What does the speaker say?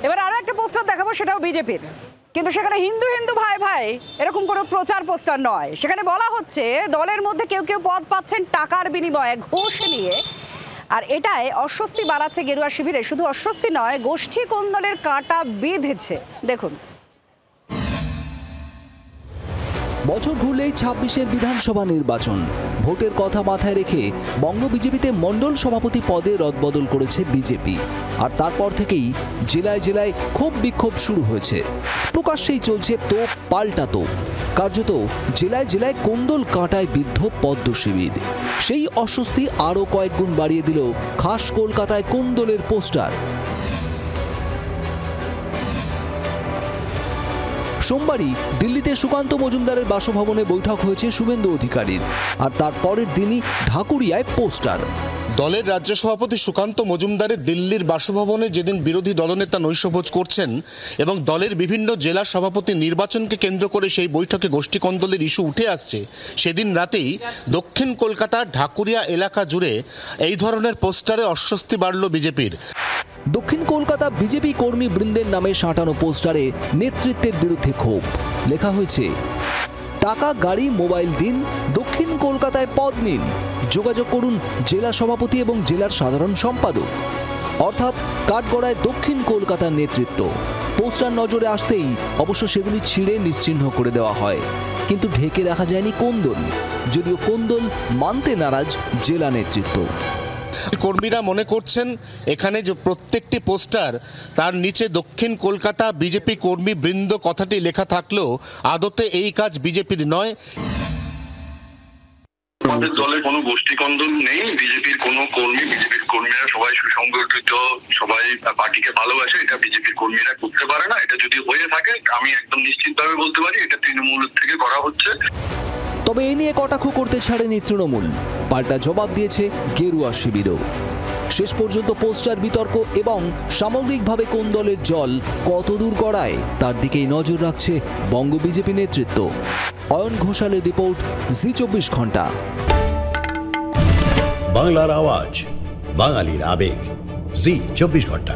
এবার আরো একটা পোস্টার দেখাবো, সেটাও বিজেপির, কিন্তু সেখানে হিন্দু হিন্দু ভাই ভাই এরকম কোনো প্রচার পোস্টার নয়। সেখানে বলা হচ্ছে দলের মধ্যে কেউ কেউ পদ পাচ্ছেন টাকার বিনিময়ে, ঘুষ নিয়ে। আর এটাই অস্বস্তি বাড়াচ্ছে গেরুয়া শিবিরে। শুধু অস্বস্তি নয়, গোষ্ঠী কোন্দলের কাঁটা বিঁধেছে। দেখুন, বছর ঘুরলেই ২৬-এর বিধানসভা নির্বাচন। ভোটের কথা মাথায় রেখে বঙ্গ বিজেপিতে মণ্ডল সভাপতি পদে রদবদল করেছে বিজেপি। আর তারপর থেকেই জেলায় জেলায় ক্ষোভ বিক্ষোভ শুরু হয়েছে। প্রকাশ্যেই চলছে তোপ পাল্টা তোপ। কার্যত জেলায় জেলায় কোন্দল কাঁটায় বিদ্ধ পদ্ম শিবির। সেই অস্বস্তি আরও কয়েক গুণ বাড়িয়ে দিল খাস কলকাতায় কোন্দলের পোস্টার। সোমবারই দিল্লিতে সুকান্ত মজুমদারের বাসভবনে বৈঠক হয়েছে শুভেন্দু অধিকারীর। আর তার পরের দিনই ঢাকুরিয়ায় পোস্টার। দলের রাজ্য সভাপতি সুকান্ত মজুমদারের দিল্লির বাসভবনে যেদিন বিরোধী দলনেতা নৈশভোজ করছেন এবং দলের বিভিন্ন জেলা সভাপতি নির্বাচনকে কেন্দ্র করে সেই বৈঠকে গোষ্ঠী কোন্দলের ইস্যু উঠে আসছে, সেদিন রাতেই দক্ষিণ কলকাতার ঢাকুরিয়া এলাকা জুড়ে এই ধরনের পোস্টারে অস্বস্তি বাড়ল বিজেপির। দক্ষিণ কলকাতা বিজেপি কর্মী বৃন্দের নামে সাঁটানো পোস্টারে নেতৃত্বের বিরুদ্ধে ক্ষোভ। লেখা হয়েছে, টাকা গাড়ি মোবাইল দিন, দক্ষিণ কলকাতায় পদ নিন, যোগাযোগ করুন জেলা সভাপতি এবং জেলার সাধারণ সম্পাদক। অর্থাৎ কাঠগড়ায় দক্ষিণ কলকাতার নেতৃত্ব। পোস্টার নজরে আসতেই অবশ্য সেগুলি ছিঁড়ে নিশ্চিহ্ন করে দেওয়া হয়, কিন্তু ঢেকে রাখা যায়নি কোন্দল, যদিও কোন্দল মানতে নারাজ জেলা নেতৃত্ব। কর্মীরা মনে করছেন এখানে যে প্রত্যেকটি পোস্টার তার নিচে দক্ষিণ কলকাতা বিজেপি কর্মী বৃন্দ কথাটি লেখা থাকলেও আদতে এই কাজ বিজেপির নয়। আমাদের দলে কোনো গোষ্ঠী কন্দল নেই। বিজেপির কোনো কর্মী, বিজেপির কর্মীরা সবাই সুসংগঠিত, সবাই পার্টিকে ভালোবাসে। এটা বিজেপির কর্মীরা করতে পারে না। এটা যদি হয়ে থাকে আমি একদম নিশ্চিতভাবে বলতে পারি এটা তৃণমূল থেকে করা হচ্ছে। তবে এ নিয়ে কটাক্ষ করতে ছাড়েনি তৃণমূল, পাল্টা জবাব দিয়েছে গেরুয়া শিবিরও। শেষ পর্যন্ত পোস্টার বিতর্ক এবং সামগ্রিকভাবে কোন্দলের জল কতদূর গড়ায় তার দিকেই নজর রাখছে বঙ্গ বিজেপি নেতৃত্ব। অয়ন ঘোষালের রিপোর্ট, জি24 ঘন্টা। বাংলার আওয়াজ, বাঙালির আবেগ, জি24 ঘন্টা।